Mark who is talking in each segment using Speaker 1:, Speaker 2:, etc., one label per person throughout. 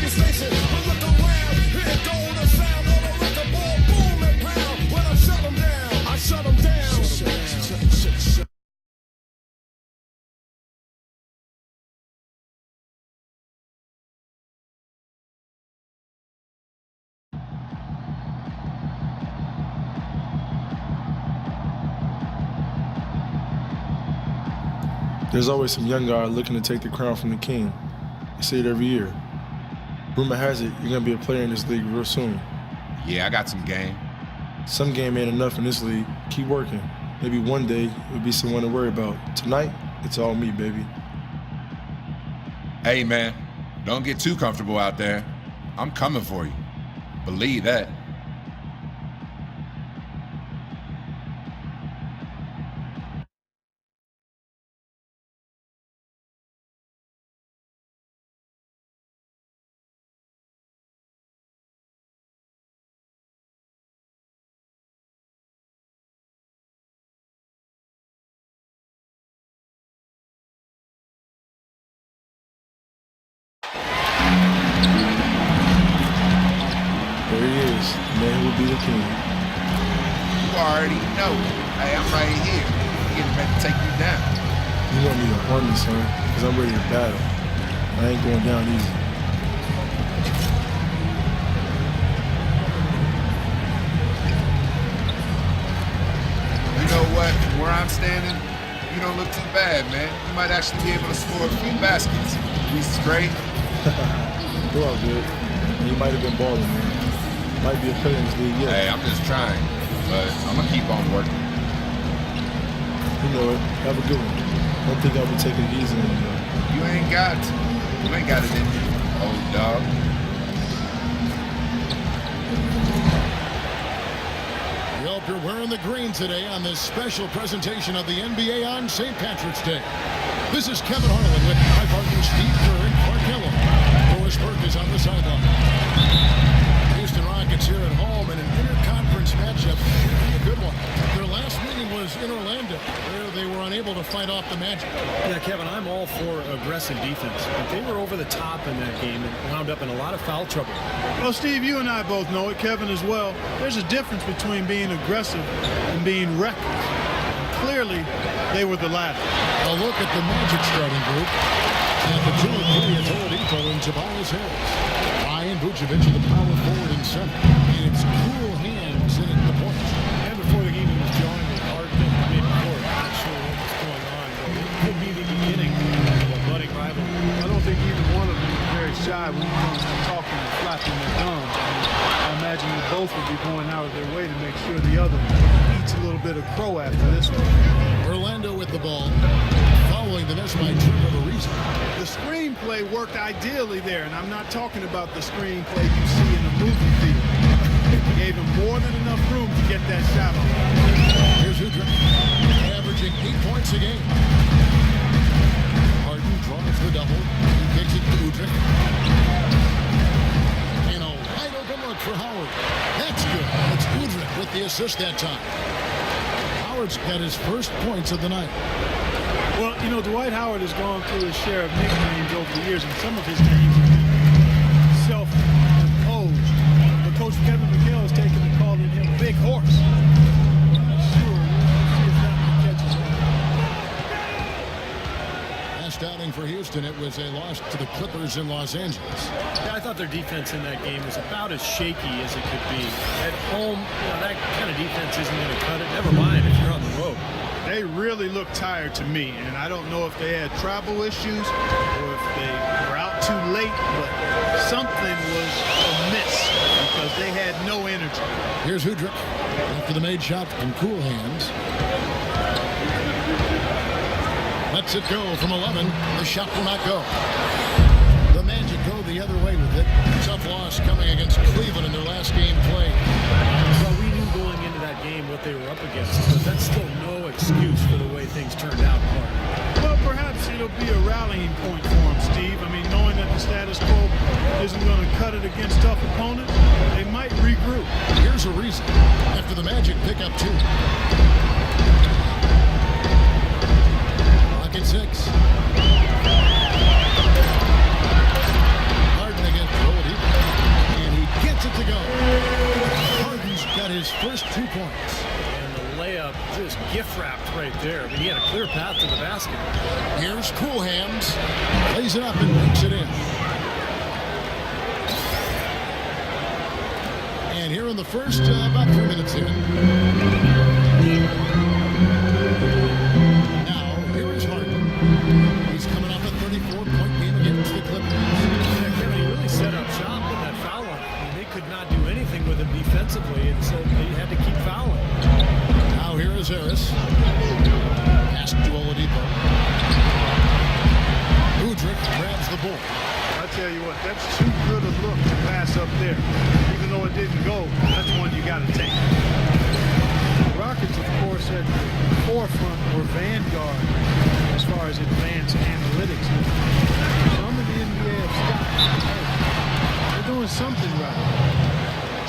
Speaker 1: TV station. But look around, here go the sound of a record ball, boom and pound. When I shut them down, I shut them down.
Speaker 2: There's always some young guy looking to take the crown from the king. I say it every year. Rumor has it you're going to be a player in this league real soon.
Speaker 3: Yeah, I got some game.
Speaker 2: Some game ain't enough in this league. Keep working. Maybe one day it'll be someone to worry about. Tonight, it's all me, baby.
Speaker 3: Hey, man, don't get too comfortable out there. I'm coming for you. Believe that.
Speaker 2: There he is, the man who will be the king.
Speaker 3: You already know. Hey, I'm right here. Getting ready to take you down.
Speaker 2: You want me to harm me, son, because I'm ready to battle. I ain't going down easy.
Speaker 3: You know what? From where I'm standing, you don't look too bad, man. You might actually be able to score a few baskets. We straight.
Speaker 2: Go out good. You might have been balling, man. Might be a player in this league, yeah.
Speaker 3: Hey, I'm just trying, but I'm gonna keep on working.
Speaker 2: You know it. Have a good one. Don't think I'll be taking it easy on you, though.
Speaker 3: You ain't got to. You ain't got it in you, old dog.
Speaker 4: We hope you're wearing the green today on this special presentation of the NBA on St. Patrick's Day. This is Kevin Harlan with my partner Steve Kerr and Clark Kellogg. Doris Burke is on the sideline. Houston Rockets here at home in an interconference matchup. A good one. Their last meeting was in Orlando, where they were unable to fight off the Magic.
Speaker 5: Yeah, Kevin, I'm all for aggressive defense, but they were over the top in that game and wound up in a lot of foul trouble.
Speaker 6: Well, Steve, you and I both know it, Kevin as well. There's a difference between being aggressive and being reckless. Clearly, they were the latter.
Speaker 4: A look at the Magic starting group. And the 2 and 3 is Oladipo and Tobias Harris. Ryan Vucevic, the power forward and center. And it's cool hands in at the point.
Speaker 5: And before the game, he was jawing with Harden at midcourt. Not sure what was going on, but it could be the beginning of a budding rivalry.
Speaker 6: I don't think either one of them is very shy when it comes to talking and flapping their gums. I imagine they both would be going out of their way to make sure the other eats a little bit of crow after this one.
Speaker 4: Orlando with the ball. Following the miss by Trevor Ariza.
Speaker 6: The screenplay worked ideally there, and I'm not talking about the screenplay you see in a movie theater. Gave him more than enough room to get that shot off.
Speaker 4: Here's Udrih, averaging 8 points a game. Harden draws the double. He kicks it to Udrih. And a wide open look for Howard. That's good. It's Udrih with the assist that time. Howard's got his first points of the night.
Speaker 6: Well, you know, Dwight Howard has gone through his share of nicknames over the years, and some of his names are self-imposed. But Coach Kevin McHale has taken to calling him Big Horse. I'm not sure. We'll see if that one catches on.
Speaker 4: Last outing for Houston, it was a loss to the Clippers in Los Angeles.
Speaker 5: Yeah, I thought their defense in that game was about as shaky as it could be. At home, that kind of defense isn't going to cut it. Never mind if you're on the road.
Speaker 6: They really looked tired to me, and I don't know if they had travel issues or if they were out too late, but something was amiss because they had no energy.
Speaker 4: Here's Udrih after the made shot from cool hands. Lets it go from 11. The shot will not go. The Magic go the other way with it. Tough loss coming against Cleveland in their last game played.
Speaker 5: Well, we knew going into that game what they were up against, but that's still no excuse for the way things turned out, Clark.
Speaker 6: Well, perhaps it'll be a rallying point for them, Steve. I mean, knowing that the status quo isn't going to cut it against tough opponents, they might regroup.
Speaker 4: Here's a reason. After the Magic pick up 2. Rocket 6. Harden against Gold. his first 2 points.
Speaker 5: And the layup just gift wrapped right there. I mean, he had a clear path to the basket.
Speaker 4: Here's Cool Hands. Lays it up and makes it in. And here in the first, about 3 minutes in. Now, here is Harden. He's coming off a 34-point game against the Clippers.
Speaker 5: Yeah, Kevin, he really set up shop with that foul line. I mean, they could not do anything with him defensively, and so they had to keep fouling.
Speaker 4: Now here is Harris. Pass to Oladipo. Udrich grabs the ball.
Speaker 6: I tell you what, that's too good a look to pass up there. Even though it didn't go, that's one you got to take. The Rockets, of course, at the forefront or vanguard as far as advanced analytics. Some of the NBA have stopped. They're doing something right.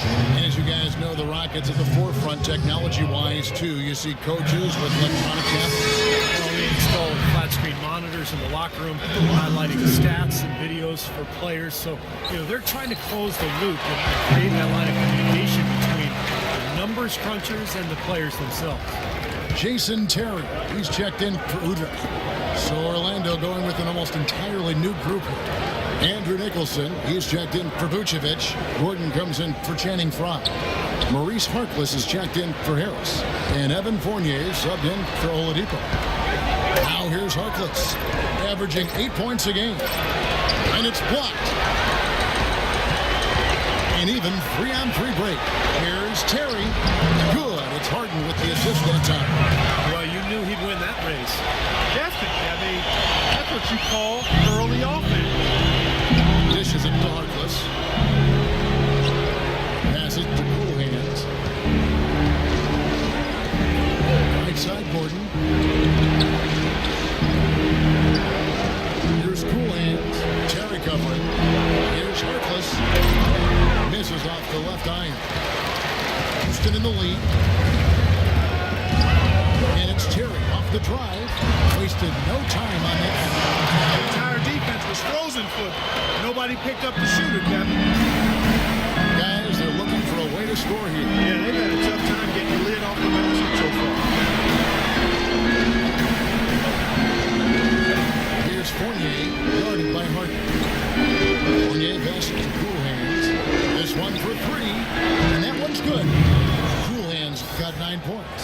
Speaker 4: And as you guys know, the Rockets at the forefront technology-wise, too. You see coaches with electronic tablets.
Speaker 5: Well, they installed flat-screen monitors in the locker room, highlighting stats and videos for players. So, they're trying to close the loop and create that line of communication between the numbers crunchers and the players themselves.
Speaker 4: Jason Terry, he's checked in for Udrich. So Orlando going with an almost entirely new group here. Andrew Nicholson, he's checked in for Vucevic. Gordon comes in for Channing Frye. Maurice Harkless is checked in for Harris. And Evan Fournier subbed in for Oladipo. Now here's Harkless, averaging 8 points a game. And it's blocked. An even 3-on-3 break. Here's Terry. Good. It's Harden with the assist that time.
Speaker 5: Well, you knew he'd win that race.
Speaker 6: Definitely. I mean, that's what you call early offense.
Speaker 4: Dishes it to Harkless. Passes to Cool Hands. Right side, Gordon. Here's Cool Hands. Terry covering. Here's Harkless. Misses off the left iron. Houston in the lead. And it's Terry off the drive. Wasted no time on that.
Speaker 6: The entire defense was frozen foot. Nobody picked up the shooter, Kevin.
Speaker 4: Guys, they're looking for a way to score here.
Speaker 6: Yeah, they've had a tough time getting the lid off the basket so far.
Speaker 4: Here's Fournier, guarded by Harden. Fournier passes to Cool Hands. This one for 3, and that one's good. Cool Hands got 9 points.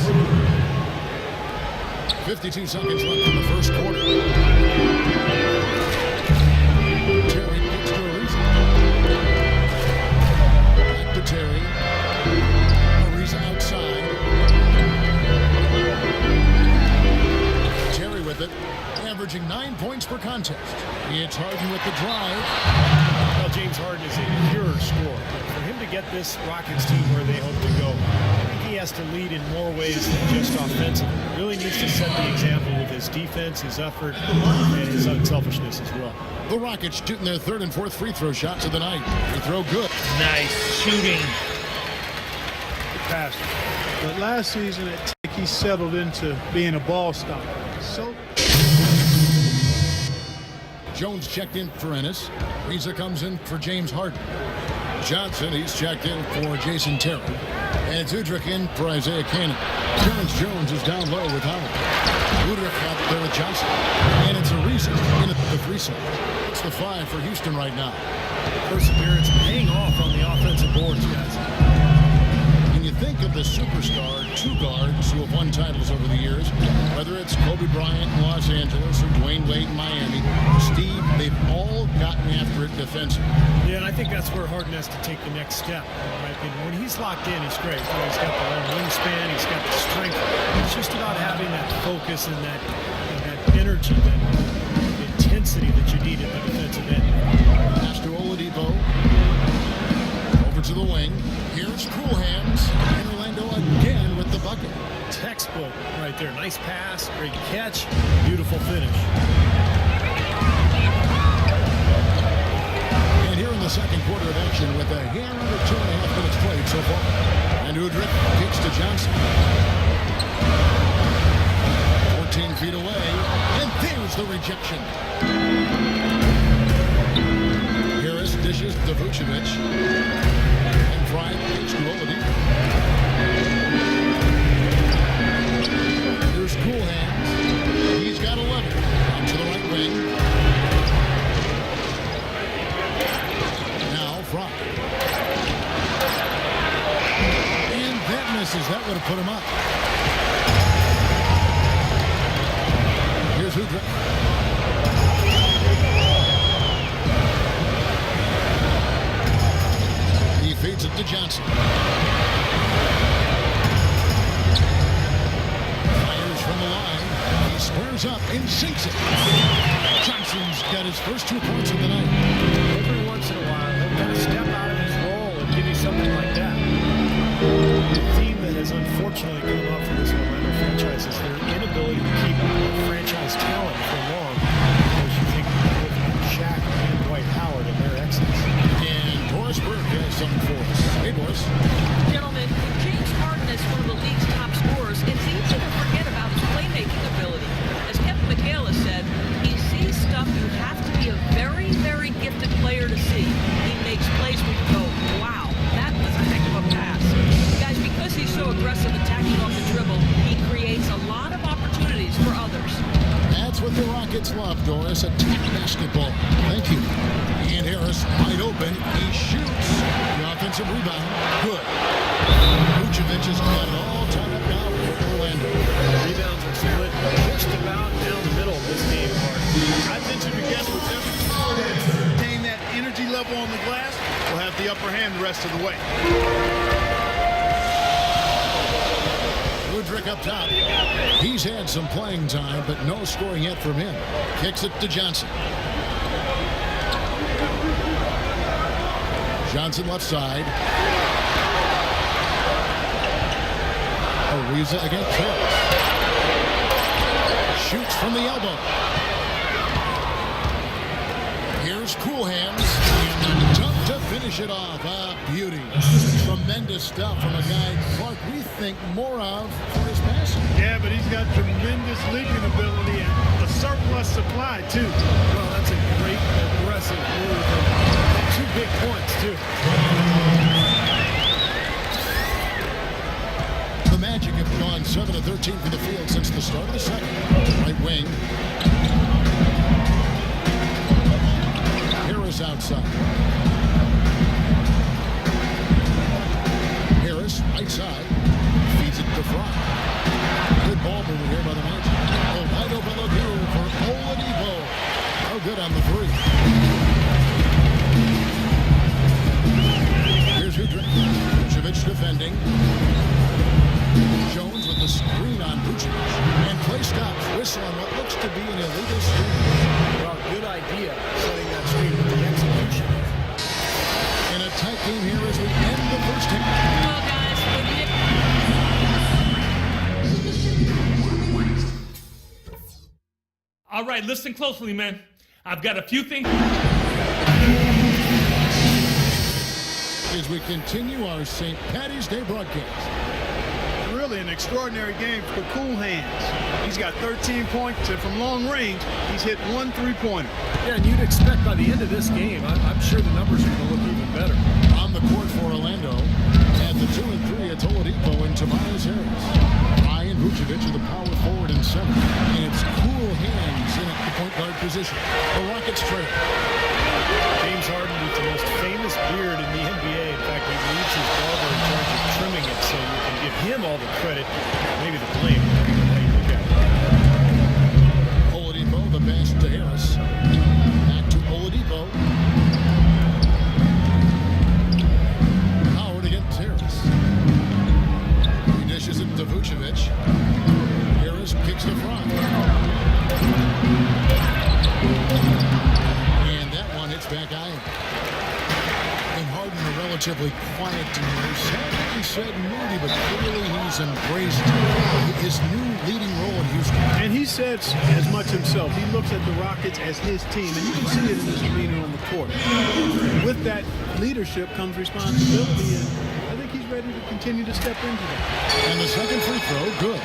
Speaker 4: 52 seconds left in the first quarter. Terry picks to Ariza. Back to Terry. Ariza outside. Terry with it, averaging 9 points per contest. It's Harden with the drive.
Speaker 5: Well, James Harden is a pure scorer. For him to get this Rockets team where they hope to go, I think he has to lead in more ways than just offensively. He really needs to set the example with his defense, his effort, and his unselfishness as well.
Speaker 4: The Rockets shooting their 3rd and 4th free throw shots of the night. They throw good.
Speaker 7: Nice shooting.
Speaker 6: Passer. But last season at Tech, he settled into being a ball stopper. So
Speaker 4: Jones checked in for Ennis. Ariza comes in for James Harden. Johnson, he's checked in for Jason Terry. And it's Udrich in for Isaiah Cannon. Terrence Jones is down low with Howard. Udrich out there with Johnson. And it's Ariza in at the 3 side. It's the 5 for Houston right now.
Speaker 5: Perseverance paying off on the offensive boards, guys.
Speaker 4: When you think of the superstar 2 guards who have won titles over the years, whether it's Kobe Bryant in Los Angeles or Dwayne Wade in Miami, Steve, they've all gotten after it defensively.
Speaker 5: Yeah, and I think that's where Harden has to take the next step. Right? When he's locked in, he's great. He's got the long wingspan, he's got the strength. It's just about having that focus and that energy, that intensity that you need at the defensive end.
Speaker 4: Pass to Oladipo. Over to the wing. Here's Cool Hands. And Orlando again with the bucket.
Speaker 5: Textbook right there. Nice pass, great catch, beautiful finish.
Speaker 4: And here in the second quarter of action with a hair under 2.5 minutes played so far. And Udrich kicks to Johnson. 14 feet away. And there's the rejection. Harris dishes to Vucevic. And Frye kicks to Oladipo. Here's Cool Hands. He's got 11. Out to the right wing. Now From. And that misses. That would have put him up. Here's Udrih. Feeds it to Johnson. Fires from the line. He squares up and sinks it. Johnson's got his first 2 points of the night.
Speaker 5: Every once in a while, he'll kind of step out of his role and give you something like that. The theme that has unfortunately come up for this Orlando franchise is their inability to keep franchise talent for long. Because you think of Shaq and Dwight Howard and their exits.
Speaker 4: And Boris Burke has something for us. Hey, Boris.
Speaker 7: Gentlemen, with James Harden as one of the league's top scorers, it's easy to forget about his playmaking ability. As Kevin McHale has said, he sees stuff you have to be a very, very gifted player to see. He makes plays where you go, wow, that was a heck of a pass. Guys, because he's so aggressive attacking off the dribble, he creates a lot of opportunities for others.
Speaker 4: That's what the Rockets love, Doris. Attack basketball. Thank you. And Harris wide open. He shoots. The offensive rebound. Good. Vucevic has got it all tied up now for Orlando.
Speaker 5: Rebounds are split just about down the middle of this game.
Speaker 6: I venture to guess with them retain that energy level on the glass will have the upper hand the rest of the way.
Speaker 4: Udrih up top. He's had some playing time, but no scoring yet from him. Kicks it to Johnson. Johnson left side. Ariza against Harris. Shoots from the elbow. Here's Cool Hands. And a dunk to finish it off. Ah, beauty. Tremendous stuff from a guy Clark we think more of for his passing.
Speaker 6: Yeah, but he's got tremendous leaping ability and a surplus supply, too.
Speaker 5: Well, that's a great aggressive move. And 2 big points, too.
Speaker 4: The Magic have gone 7 of 13 from the field since the start of the second. Right wing. Harris outside. Harris, right side. Feeds it to From. Good ball movement here by the Magic. A wide open look here for Oladipo. Oh, good on the 3. Here's Udrih. Vucevic defending. Jones with the screen on Vucevic. And play stops. Whistle on what looks to be an illegal screen.
Speaker 5: Well, good idea setting that screen with the execution.
Speaker 4: In a tight game here as we end the first half.
Speaker 7: Well, guys, when you...
Speaker 8: All right, listen closely, man. I've got a few things.
Speaker 4: As we continue our St. Paddy's Day broadcast.
Speaker 6: Really an extraordinary game for Cool Hands. He's got 13 points, and from long range, he's hit 1 3-pointer.
Speaker 5: Yeah, and you'd expect by the end of this game, I'm sure the numbers are going to look even better.
Speaker 4: On the court for Orlando, at the 2 and 3, it's Oladipo and Tobias Harris. Ryan Vucevic are the power forward and center. And it's Cool Hands in at the point guard position. The Rockets trail.
Speaker 5: James Harden with the most famous beard in the NBA. In fact, he leaves his barber in charge of trimming it, so you can give him all the credit, maybe the blame. How you look at it.
Speaker 4: Oladipo, the pass to Harris. Back to Oladipo. Howard against Harris. He dishes it to Vucevic. Harris kicks the front. And that one hits back iron. And Harden, a relatively quiet tonight. He said moody, but clearly he's embraced his new leading role in Houston.
Speaker 6: And he said as much himself. He looks at the Rockets as his team, and you can see it in his demeanor on the court. With that leadership comes responsibility, and I think he's ready to continue to step into that.
Speaker 4: And the second free throw, good.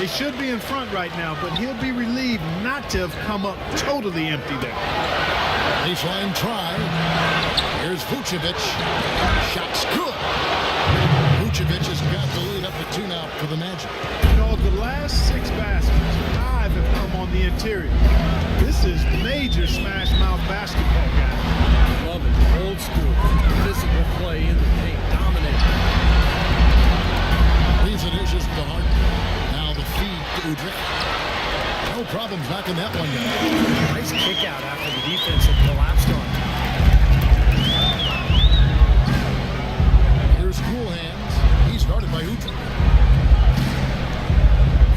Speaker 6: They should be in front right now, but he'll be relieved not to have come up totally empty there.
Speaker 4: Baseline try. Here's Vucevic. Shots good. Vucevic has got the lead up to 2 now for the Magic.
Speaker 6: You know, the last 6 baskets, 5 have come on the interior. This is major smash mouth basketball, guys.
Speaker 5: Love it. Old school. Physical play in the paint. Dominate.
Speaker 4: Leaves it just to Harden. Now the feed to Udrih. No problems knocking that one down.
Speaker 5: Nice kick out after the defense had collapsed on him.
Speaker 4: Here's Cool Hands. He's guarded by Udrih.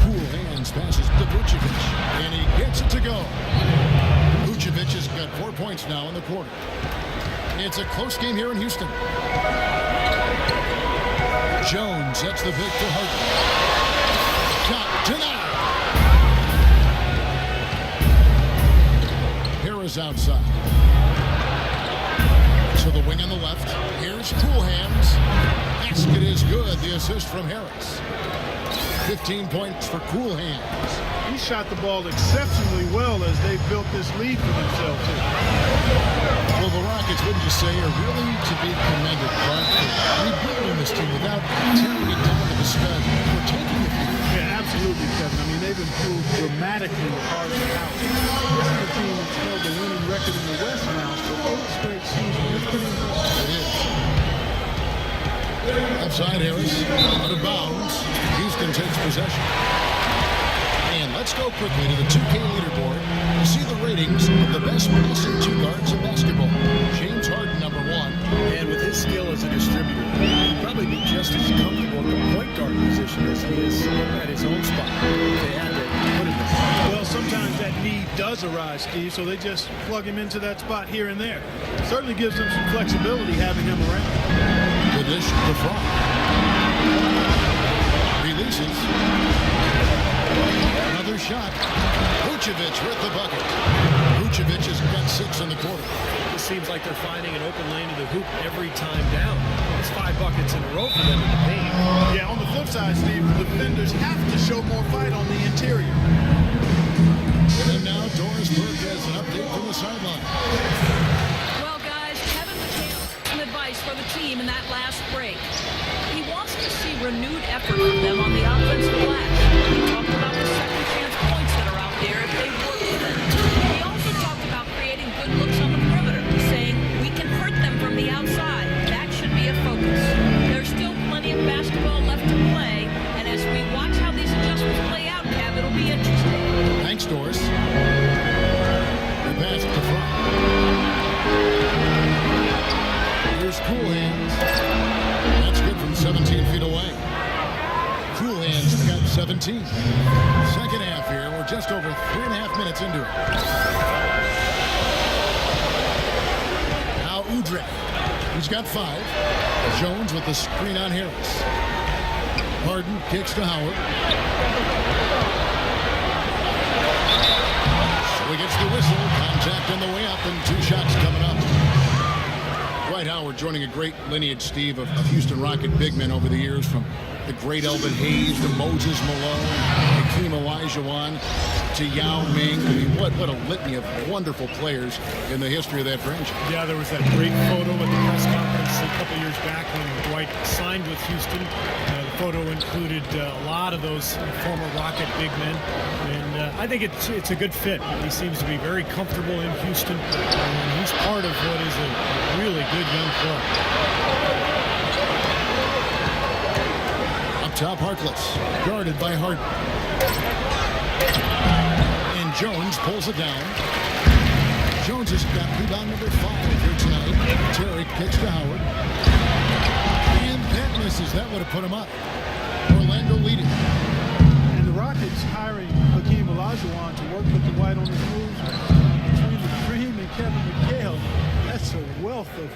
Speaker 4: Cool Hands passes to Vucevic. And he gets it to go. Vucevic has got 4 points now in the quarter. It's a close game here in Houston. Jones sets the pick for Harden. Shot denied. Harris outside. To the wing on the left. Here's Cool Hands. Basket is good. The assist from Harris. 15 points for Cool Hands.
Speaker 6: He shot the ball exceptionally well as they built this lead for themselves here.
Speaker 4: Well, the Rockets, wouldn't you say, are really to be commended, Clark, for rebuilding this team without tearing it down to the studs or taking it from them.
Speaker 6: Yeah, absolutely, Kevin. I mean, they've improved dramatically with Harden out. This is a team that's held the winning record in the West now for 8 straight seasons. It's pretty impressive.
Speaker 4: It is. Outside Harris, out of bounds. Houston takes possession. And let's go quickly to the 2K leaderboard to see the ratings of the best passing 2 guards in basketball. James Harden, number 1.
Speaker 5: And with his skill as a distributor, he'd probably be just as comfortable at the point guard position as he is at his own spot. They had to put him there.
Speaker 6: Well, sometimes that need does arise, Steve, so they just plug him into that spot here and there. Certainly gives them some flexibility having him around.
Speaker 4: The dish to From. Releases. Another shot. Vucevic with the bucket. Vucevic has got 6 in the quarter.
Speaker 5: It seems like they're finding an open lane to the hoop every time down. It's 5 buckets in a row for them in the paint.
Speaker 6: Yeah, on the flip side, Steve, the defenders have to show more fight on the interior.
Speaker 4: And now Doris Burke has an update from the sideline.
Speaker 7: Well, guys, Kevin McHale some advice for the team in that last break. He wants to see renewed effort from them on the offensive glass. He talked about the second chance points that are out there if they work with it. He also talked about creating good looks on the perimeter, saying we can hurt them from the outside. That should be a focus. There's still plenty of basketball left to play, and as we watch how these adjustments play out, Kev, it'll be interesting.
Speaker 4: Thanks, Doris. The pass to From. Here's Cool Hands. That's good from 17 feet away. Cool Hands got 17. Second half here. We're just over 3.5 minutes into it. Now Udrih. He's got 5. Jones with the screen on Harris. Harden kicks to Howard. So he gets the whistle. Contact on the way up and 2 shots coming up. Dwight Howard joining a great lineage, Steve, of Houston Rocket big men over the years, from the great Elvin Hayes to Moses Malone, Hakeem Olajuwon to Yao Ming. I mean, what a litany of wonderful players in the history of that franchise.
Speaker 5: Yeah, there was that great photo at the press conference a couple years back when Dwight signed with Houston. The photo included a lot of those former Rocket big men, and I think it's a good fit. He seems to be very comfortable in Houston, and he's part of what is a really good young club.
Speaker 4: Up top, Harkless, guarded by Harden. And Jones pulls it down. Jones has got rebound number 5 here tonight. Terry kicks to Howard. And that misses. That would have put him up. Orlando leading.
Speaker 6: And the Rockets hiring Hakeem Olajuwon to work with Dwight on his moves. Between the Cream and Kevin McHale, that's a wealth of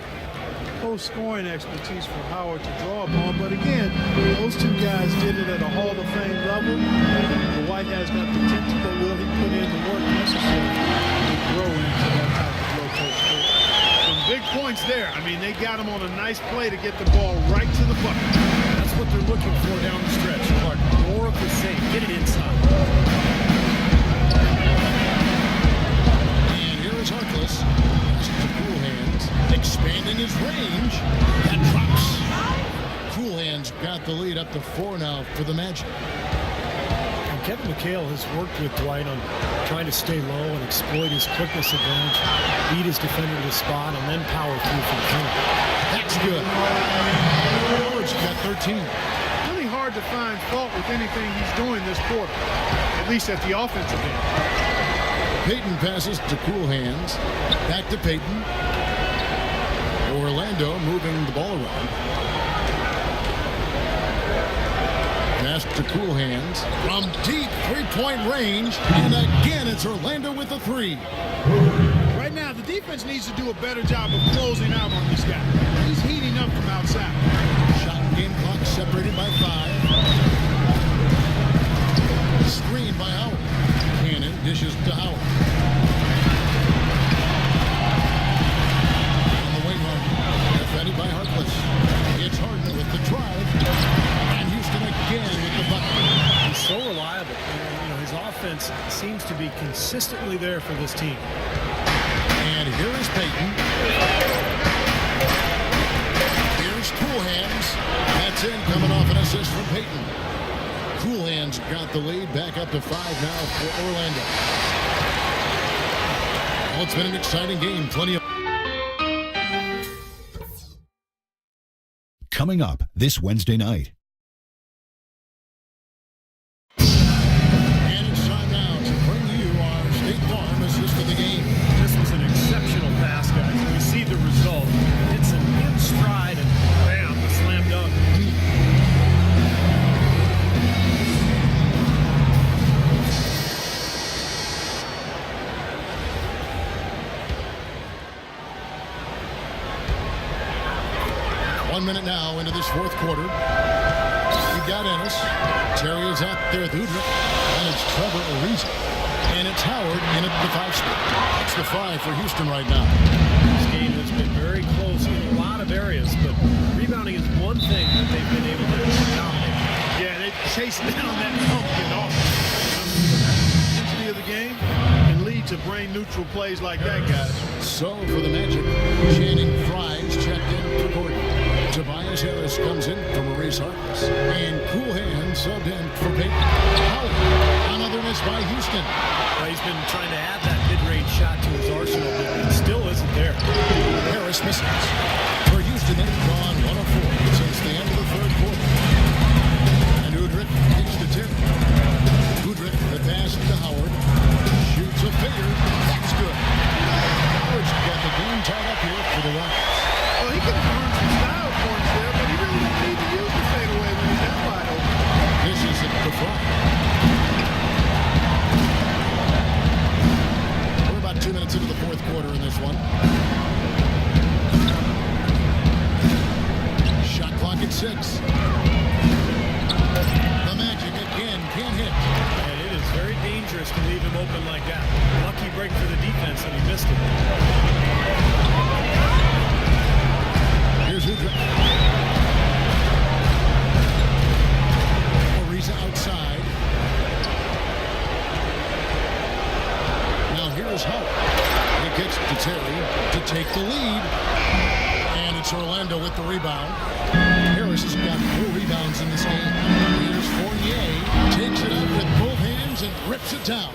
Speaker 6: post-scoring expertise for Howard to draw upon. But again, those 2 guys did it at a Hall of Fame level. The White has got potential, but will he put in the work necessary to grow into that type of low post score? Some big points there. I mean, they got him on a nice play to get the ball right to the bucket.
Speaker 5: That's what they're looking for down the stretch, Clark. More of the same. Get it inside.
Speaker 4: And here is Harkless. Cool Hands, expanding his range. That drops. Cool Hands got the lead up to 4 now for the Magic.
Speaker 5: And Kevin McHale has worked with Dwight on trying to stay low and exploit his quickness advantage, beat his defender to the spot, and then power through from the corner.
Speaker 4: That's good. George got 13.
Speaker 6: Really hard to find fault with anything he's doing this quarter, at least at the offensive end.
Speaker 4: Payton passes to Cool Hands. Back to Payton. Orlando moving the ball around. Pass to Cool Hands. From deep three-point range. And again, it's Orlando with the 3.
Speaker 6: Right now, the defense needs to do a better job of closing out on this guy. He's heating up from outside.
Speaker 4: Shot and game clock separated by 5. Screen by Howard. Cannon dishes to Howard. On the wing run. Defended by Harkless. It's Harden with the drive. And Houston again with the bucket.
Speaker 5: He's so reliable. You know, his offense seems to be consistently there for this team.
Speaker 4: And here is Payton. Here's Cool Hands. That's in, coming off an assist from Payton. Cool Hands got the lead, back up to 5 now for Orlando. Well, it's been an exciting game. Plenty of...
Speaker 9: Coming up this Wednesday night.
Speaker 4: And it's time now to bring you our State Farm assist of the game.
Speaker 5: This was an exceptional pass, guys. We see the result. It's an in stride and bam, a slam dunk.
Speaker 4: One minute now into this fourth quarter. We've got Ennis. Terry is out there with Udrich. And it's Trevor Ariza. And it's Howard in at the 5 spot. That's the 5 for Houston right now.
Speaker 5: This game has been very close in a lot of areas, but rebounding is one thing that they've been able to dominate.
Speaker 6: Yeah, they chase down that pumpkin offense. The intensity of the game can lead to brain-neutral plays like that, guys.
Speaker 4: So for the Magic, Channing Fries checked in for Gordon. Tobias Harris comes in for Maurice Harkless. And Cool Hands subbed in for Payton. Howard, another miss by Houston.
Speaker 5: Well, he's been trying to add that mid-range shot to his arsenal, but it still isn't there.
Speaker 4: Harris misses. For Houston, they've gone 1 of 4 since the end of the third quarter. And Udrich hits the tip. Udrich, the pass to Howard. Shoots a figure. That's good. Howard's got the game tied up here for the Rockets.
Speaker 6: Well, he could have earned some style points there, but he really didn't need to use the fadeaway when he's that wide open.
Speaker 4: This is it for Fry. We're about 2 minutes into the fourth quarter in this one. Shot clock at 6. The Magic again can't hit.
Speaker 5: And it is very dangerous to leave him open like that. Lucky break for the defense, and he missed it.
Speaker 4: Here's Udrich. Ariza outside. Now here's Howard. It gets to Terry to take the lead. And it's Orlando with the rebound. Harris has got 4 rebounds in this game. Here's Fournier. Takes it up with both hands and rips it down.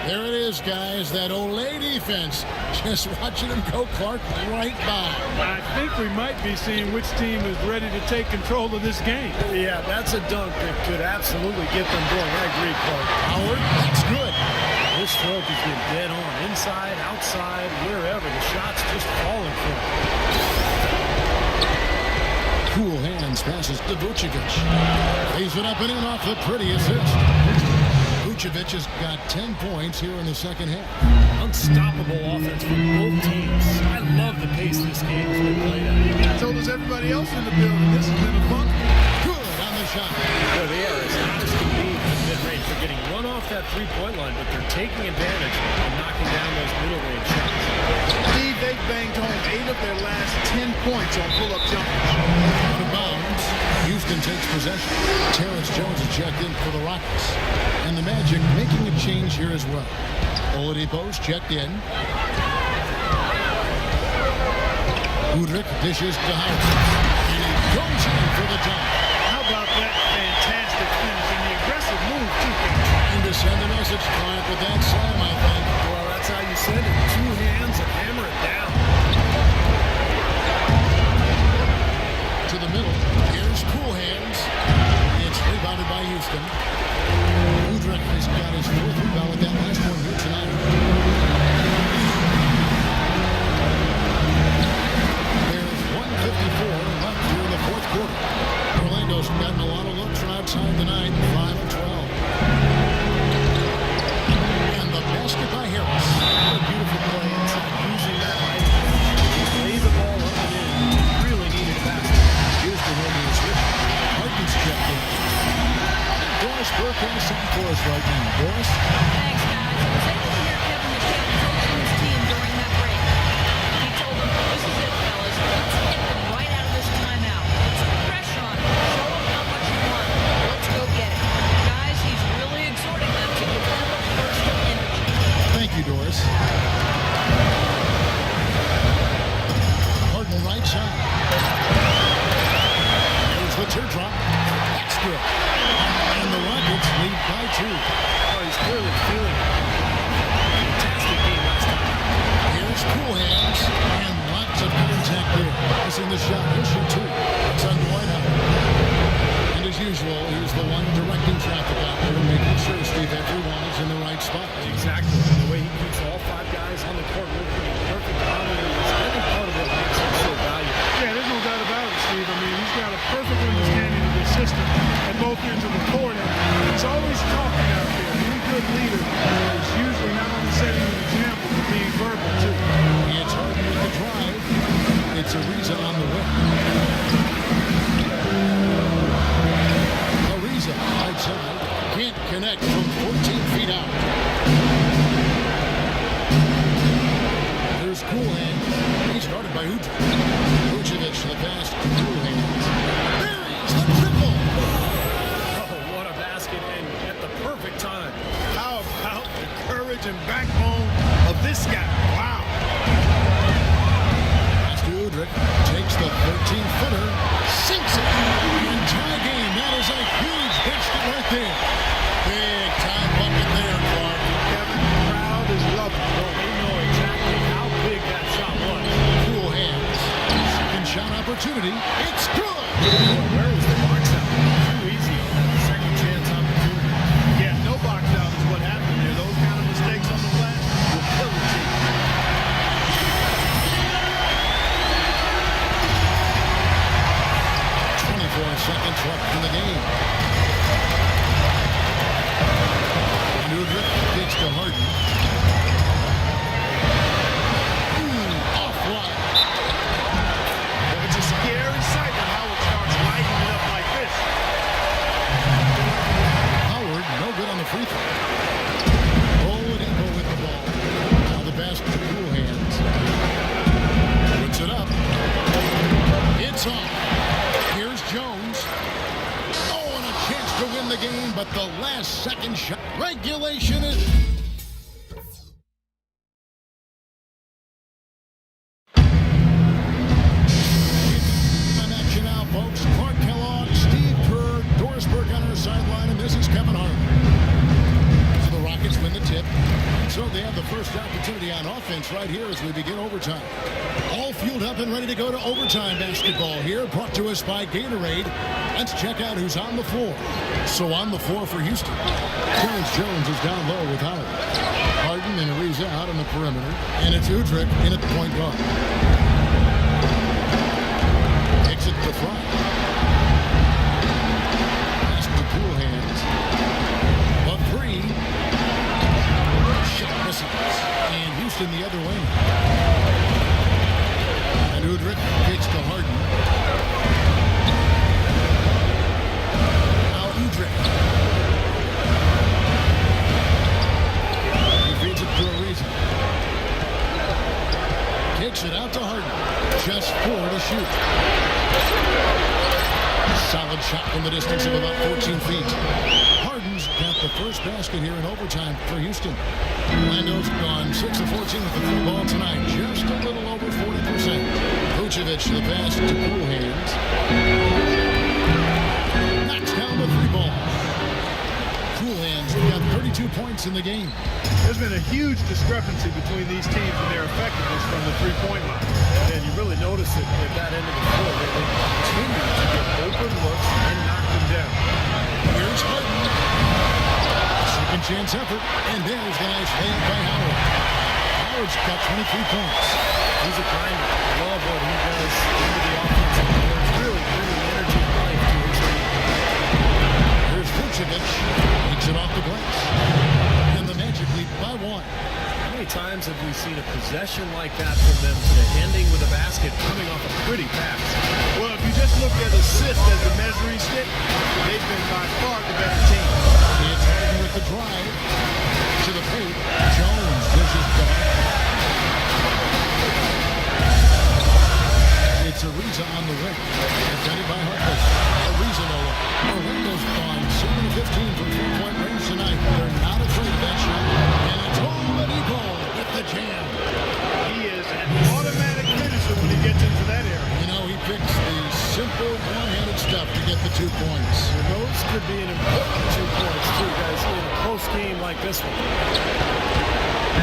Speaker 4: There it is, guys. That Olay defense. Just watching him go, Clark, right by.
Speaker 6: I think we might be seeing which team is ready to take control of this game.
Speaker 5: Yeah, that's a dunk that could absolutely get them going. I agree, Clark.
Speaker 4: Howard, that's good.
Speaker 5: This stroke has been dead on. Inside, outside, wherever. The shot's just falling for him.
Speaker 4: Cool Hands passes to Vucevic. Lays it up and in off the pretty assist. Vucevic has got 10 points here in the second half.
Speaker 5: Unstoppable offense from both teams. I love the pace this game has been played at.
Speaker 6: So does everybody else in the building. This has been a fun.
Speaker 4: Good on the shot.
Speaker 5: Well, they are as hot as can be from mid-range. They're getting run off that three-point line, but they're taking advantage and knocking down those middle-range shots.
Speaker 6: Steve, they've banged home 8 of their last 10 points on pull-up jumpers.
Speaker 4: Out of bounds. Houston takes possession. Terrence Jones is checked in for the Rockets. And the Magic making a change here as well. Oladipo's checked in. Udrich dishes to Howard. And he Goes in for the dunk.
Speaker 6: How about that fantastic finish and the aggressive move, too, Coach?
Speaker 4: Trying to send a message, Clark, with that slam, I think.
Speaker 5: Well, that's how you send it. 2 hands and hammer it down.
Speaker 4: To the middle. Here's Cool Hands. It's rebounded by Houston. Udrich has got his 4th rebound with that last one here tonight. There's 1:54 left here in the 4th quarter. Orlando's gotten a lot of looks from outside tonight. 5 of 12. And the basket by Harris.
Speaker 5: What a beautiful play inside. Using that height. Lay the ball up and in. Really needed a basket. Here's the one who is rich.
Speaker 4: Harden's checked in. Doris Burke has something for us right now. Doris?
Speaker 7: Thanks, guys. I was able to hear Kevin McHale coaching his team during that break. He told them, this is it, fellas. Let's get them right out of this timeout. Put some pressure on them. Show them how much you want. Let's go get it. Guys, he's really exhorting them to give them a burst of energy.
Speaker 4: Thank you, Doris. Harden right side. There's the teardrop. That's good. And the Rockets lead by 2.
Speaker 5: Oh, he's clearly feeling it. Fantastic game last time.
Speaker 4: Here's Cool Hands. And lots of contact there. Missing the shot. He'll shoot 2. It's on Dwight Howard. And as usual, he's the one directing traffic out there, making sure Steve everyone is in the right spot.
Speaker 5: Exactly. The way he keeps all 5 guys on the court working in perfect harmony is every part of what makes him so valuable.
Speaker 6: Yeah, there's no doubt about it, Steve. I mean, he's got a perfect understanding of the system at both ends of the court. And he's always talking out there. Any good leader is usually not only setting an example, but being verbal, too.
Speaker 4: It's Harden with the drive. It's Ariza on the wing. Ariza outside. Can't connect from 14 feet out. There's Cool Hands. He's guarded by Udrich. Vucevic the pass to Cool Hands. Buries the triple.
Speaker 5: Oh, what a basket and at the perfect time.
Speaker 6: How about the courage and backbone of this guy? Wow.
Speaker 4: Pass to Udrich. Takes the 13-footer. Sinks it. And tie game. That is a huge basket right there. Big time bucket there, Clark.
Speaker 6: Kevin, the crowd is loving it.
Speaker 5: Well, they know exactly how big that shot was.
Speaker 4: Cool Hands. Second shot opportunity. It's good.
Speaker 5: Where was the box out? Too easy on that second chance opportunity.
Speaker 6: Yeah, no box out is what happened there. Those kind of mistakes on the glass will kill the team.
Speaker 4: 24 seconds left in the game. And Udrich gets to Harden. Off-right.
Speaker 6: It's a scary sight when Howard starts lighting it up like this.
Speaker 4: Howard, no good on the free throw. Oladipo with the ball. Now the basket to Cool Hands. Puts it up. It's off. Here's Jones. Oh, and a chance to win the game, but the last second shot. Regulation is... Action now, folks. Clark Kellogg, Steve Kerr, Doris Burke on our sideline, and this is Kevin Harden. So the Rockets win the tip. So they have the first opportunity on offense right here as we begin overtime. All fueled up and ready to go to overtime basketball here, brought to us by Gatorade. Let's check out who's on the floor. So on the floor for Houston, Terrence Jones is down low with Howard. Harden and Ariza out on the perimeter, and it's Udrich in at the point guard. Takes it to Fry. Pass to Cool Hands. A 3. Shot misses. And Houston the other way. And Udrich kicks to Harden. Now Udrich. He feeds it to Ariza. Kicks it out to Harden. Just 4 to shoot. Solid shot from the distance of about 14 feet. Harden's got the first basket here in overtime for Houston. Orlando's gone 6 of 14 with the free ball tonight. Just a little over 40%. Vucevic the pass to Cool Hands. points in the game.
Speaker 6: There's been a huge discrepancy between these teams and their effectiveness from the three-point line.
Speaker 5: And you really notice it at that end of the floor. They continue to get open looks and knock them down.
Speaker 4: Here's Harden. Second chance effort, and there's the nice layup by Howard. Howard's got 23 points.
Speaker 5: He's a grinder. I love what he does into the offensive boards. Really bringing energy and life to his team.
Speaker 4: Here's Vucevic. Takes it off the glass. And the Magic lead by 1.
Speaker 5: How many times have we seen a possession like that from them today, ending with a basket coming off a pretty pass?
Speaker 6: Well, if you just look at assists as the measuring stick, they've been by far the better team.
Speaker 4: It's Harden with the drive. To the paint. Jones dishes back. It's Ariza on the wing. Defended by Harkless. Ariza no look. Orlando's gone 7 of 15 from three-point range tonight. They're not afraid of that shot. And it's Oladipo with the jam.
Speaker 6: He is an automatic finisher when he gets into that area.
Speaker 4: You know, he picks the simple one-handed stuff to get the 2 points.
Speaker 5: And those could be an important 2 points, too, guys, in a close game like this one.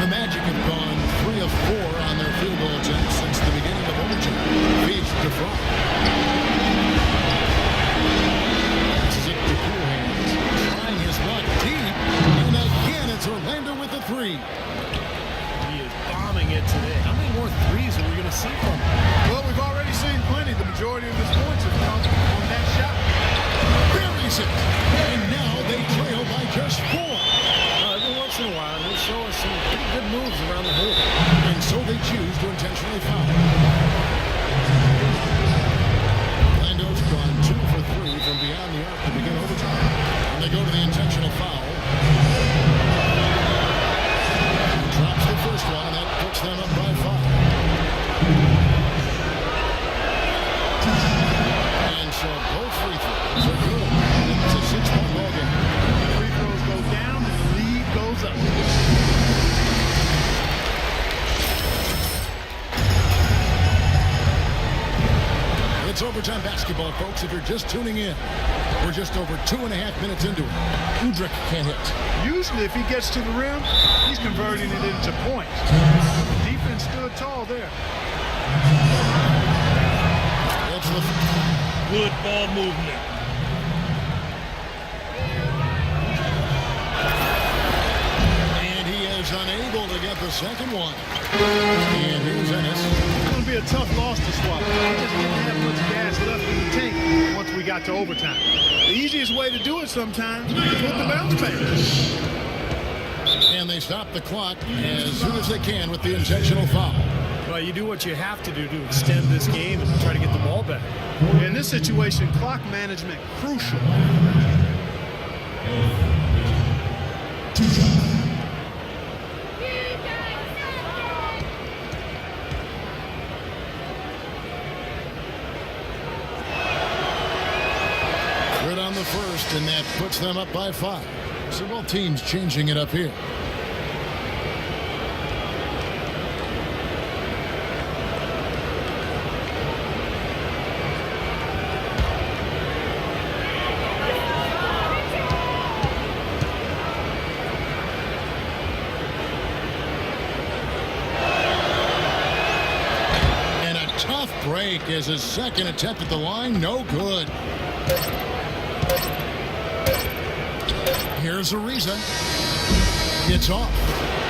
Speaker 4: The Magic have gone 3 of 4 on their field goal attempts since the beginning of overtime. Feeds to From. This is it to Cool Hands. Trying his luck deep. And again, it's Orlando with the 3.
Speaker 5: He is bombing it today. How many more threes are we going to see from him?
Speaker 6: Well, we've already seen plenty. The majority of his points have come on that shot.
Speaker 4: Buries it. And now they trail by just 4.
Speaker 5: Every once in a while, he'll show us some pretty good moves around the hoop.
Speaker 4: And so they choose to intentionally foul. Orlando's gone 2 for 3 from beyond the arc to begin overtime. And they go to the intentional foul. He drops the first one, and that puts them up by 5. And so both free throws are good. It's a 6-point ball game.
Speaker 6: Free throws go down and the lead goes up.
Speaker 4: It's overtime basketball, folks, if you're just tuning in. We're just over 2.5 minutes into it. Udrich can't hit.
Speaker 6: Usually, if he gets to the rim, he's converting it into points. Defense stood tall there.
Speaker 4: That's the
Speaker 8: Good ball movement.
Speaker 4: And he is unable to get the second one. And here's Ennis.
Speaker 6: It's going to be a tough loss to swallow. We just didn't have much gas left in the tank once we got to overtime. The easiest way to do it sometimes is with the bounce back.
Speaker 4: And they stop the clock as soon as they can with the intentional foul.
Speaker 5: Well, you do what you have to do to extend this game and try to get the ball back.
Speaker 6: In this situation, clock management crucial.
Speaker 4: Good on the first, and that puts them up by 5. So both teams changing it up here. And a tough break as his second attempt at the line, no good. Here's Ariza. It's off.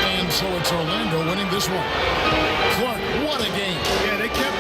Speaker 4: And so it's Orlando winning this one. Clark, what a game.
Speaker 6: Yeah, they kept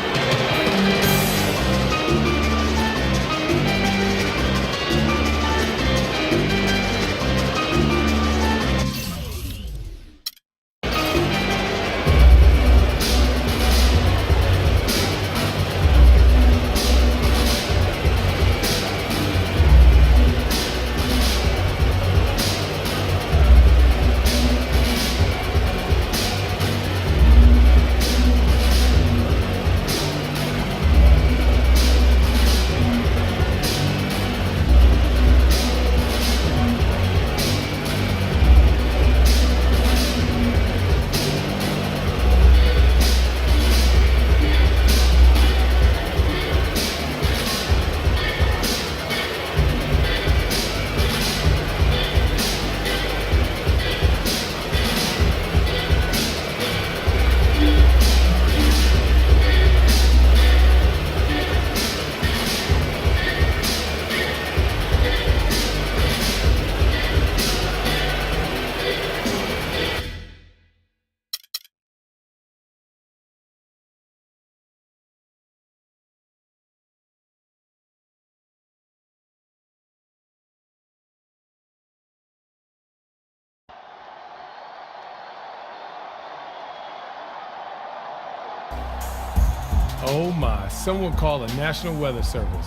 Speaker 10: Oh my, someone called the National Weather Service.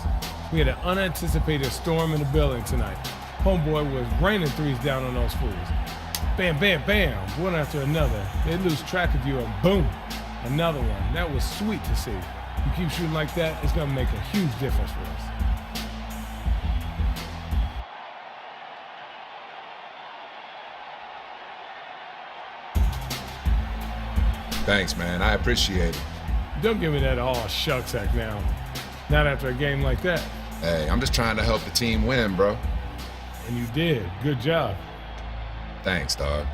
Speaker 10: We had an unanticipated storm in the building tonight. Homeboy was raining threes down on those fools. Bam, bam, bam, one after another. They lose track of you and boom, another one. That was sweet to see. You keep shooting like that, it's gonna make a huge difference for us.
Speaker 3: Thanks, man. I appreciate it.
Speaker 10: Don't give me that all shucks act now. Not after a game like that.
Speaker 3: Hey, I'm just trying to help the team win, bro.
Speaker 10: And you did. Good job.
Speaker 3: Thanks, dog.